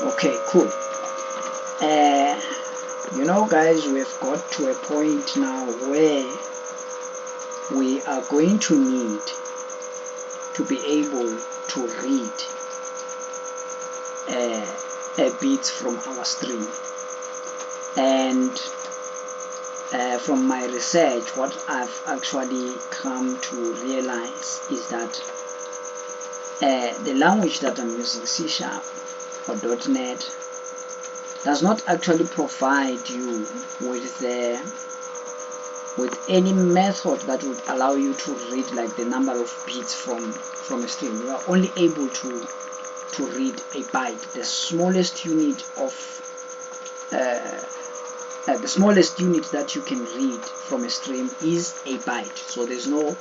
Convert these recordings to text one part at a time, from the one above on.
Okay, cool. You know, guys, we've got to a point now where we are going to need to be able to read bits from our stream. And from my research, what I've actually come to realize is that the language that I'm using, C# or .NET, does not actually provide you with any method that would allow you to read like the number of bits from a string. You are only able to read a byte. The smallest unit of the smallest unit that you can read from a string is a byte. So there's no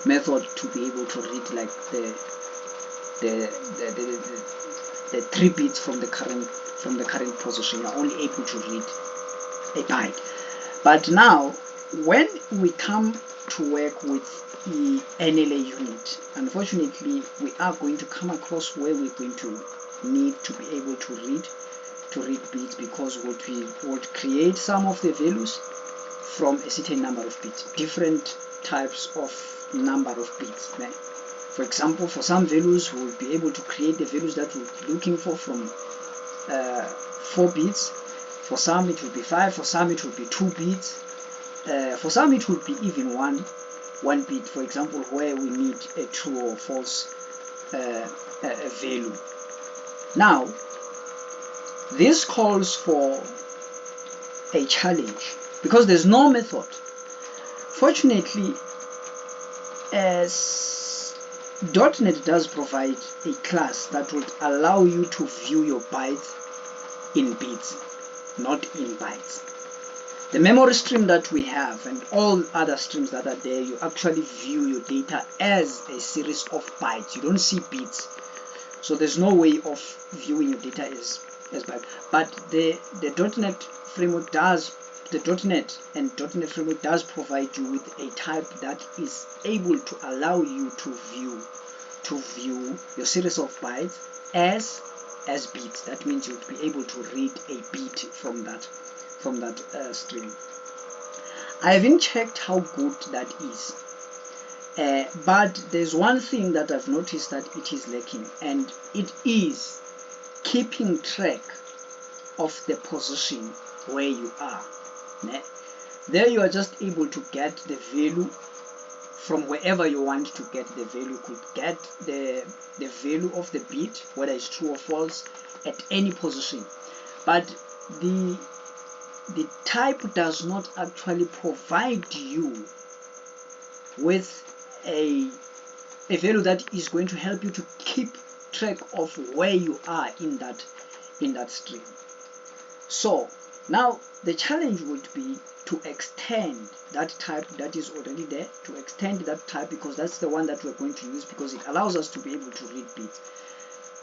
method to be able to read like the 3 bits from the current position. You're only able to read a byte. But now, when we come to work with the NLA unit, unfortunately, we are going to come across where we're going to need to be able to read bits, because what we would create some of the values from a certain number of bits, different types of number of bits. For example, for some values, we'll be able to create the values that we're looking for from 4 bits. For some it will be 5, for some it will be 2 bits, for some it will be even one bit, for example, where we need a true or false value. Now, this calls for a challenge because there's no method. Fortunately, as .NET does provide a class that would allow you to view your bytes in bits, not in bytes. The memory stream that we have and all other streams that are there, you actually view your data as a series of bytes. You don't see bits. So there's no way of viewing your data as bytes. But the .NET framework does, the .NET and .NET framework does provide you with a type that is able to allow you to view your series of bytes as bits. That means you'll be able to read a bit from that string. I haven't checked how good that is, but there's one thing that I've noticed that it is lacking, and it is keeping track of the position where you are. There you are just able to get the value from wherever you want to get the value. You could get the value of the bit, whether it's true or false, at any position. But the type does not actually provide you with a value that is going to help you to keep track of where you are in that string. So now the challenge would be to extend that type that is already there, to extend that type, because that's the one that we're going to use, because it allows us to be able to read bits.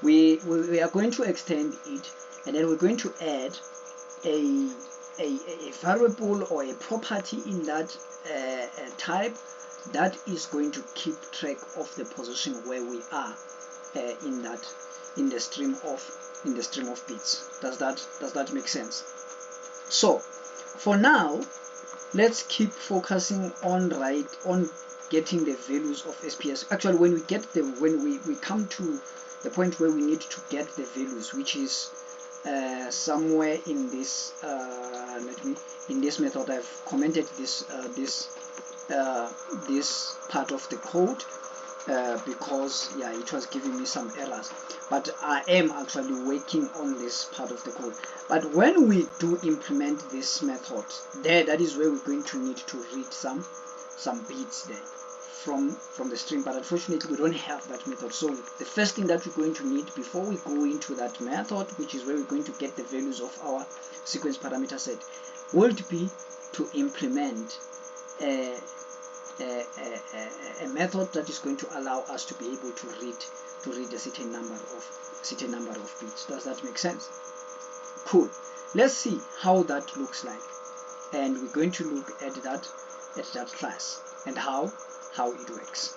We are going to extend it, and then we're going to add a variable or a property in that type that is going to keep track of the position where we are in the stream of bits. Does that make sense? So for now, let's keep focusing on getting the values of SPS. Actually, when we come to the point where we need to get the values, which is somewhere in this in this method, I've commented this part of the code because it was giving me some errors, but I am actually working on this part of the code. But when we do implement this method, that is where we're going to need to read some bits there from the string, but unfortunately we don't have that method. So the first thing that we're going to need before we go into that method, which is where we're going to get the values of our sequence parameter set, would be to implement a method that is going to allow us to be able to read a certain number of bits. Does that make sense? Cool. Let's see how that looks like, and we're going to look at that class and how it works.